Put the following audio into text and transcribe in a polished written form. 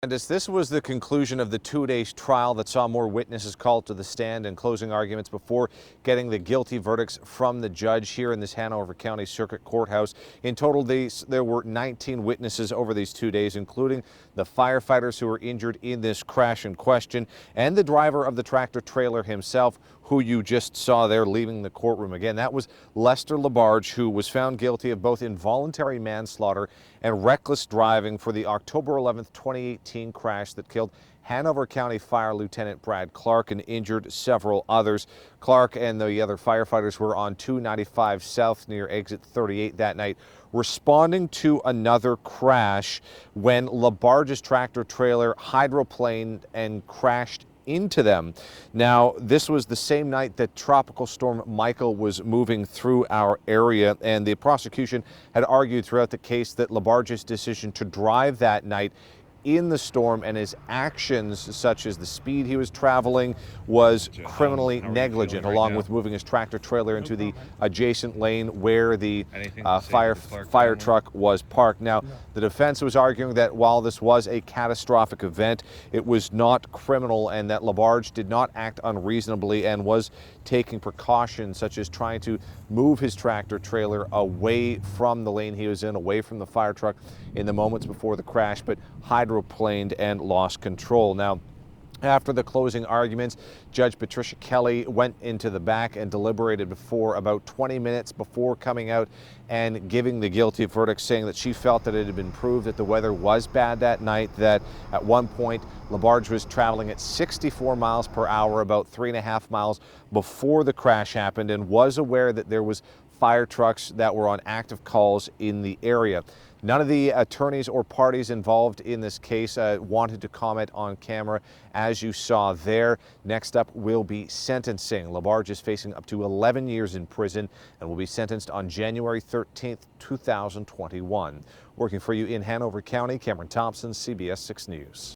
And as this was the conclusion of the 2-day trial that saw more witnesses called to the stand and closing arguments before getting the guilty verdicts from the judge here in this Hanover County Circuit Courthouse. In total, there were 19 witnesses over these 2 days, including the firefighters who were injured in this crash in question and the driver of the tractor trailer himself, who you just saw there leaving the courtroom. Again, that was Lester Labarge, who was found guilty of both involuntary manslaughter and reckless driving for the October 11th, 2018 crash that killed Hanover County Fire Lieutenant Brad Clark and injured several others. Clark and the other firefighters were on 295 South near exit 38 that night, responding to another crash when Labarge's tractor trailer hydroplaned and crashed into them. Now, this was the same night that Tropical Storm Michael was moving through our area, and the prosecution had argued throughout the case that Labarge's decision to drive that night in the storm and his actions, such as the speed he was traveling, was criminally negligent, along with moving his tractor trailer into the adjacent lane where the fire truck was parked. Now, the defense was arguing that while this was a catastrophic event, it was not criminal and that Labarge did not act unreasonably and was taking precautions such as trying to move his tractor trailer away from the lane he was in, away from the fire truck in the moments before the crash, but hydroplaned and lost control. Now, after the closing arguments, Judge Patricia Kelly went into the back and deliberated for about 20 minutes before coming out and giving the guilty verdict, saying that she felt that it had been proved that the weather was bad that night, that at one point Labarge was traveling at 64 miles per hour, about 3.5 miles before the crash happened, and was aware that there was fire trucks that were on active calls in the area. None of the attorneys or parties involved in this case wanted to comment on camera, as you saw there. Next up will be sentencing. Labarge is facing up to 11 years in prison and will be sentenced on January 13th, 2021. Working for you in Hanover County, Cameron Thompson, CBS 6 News.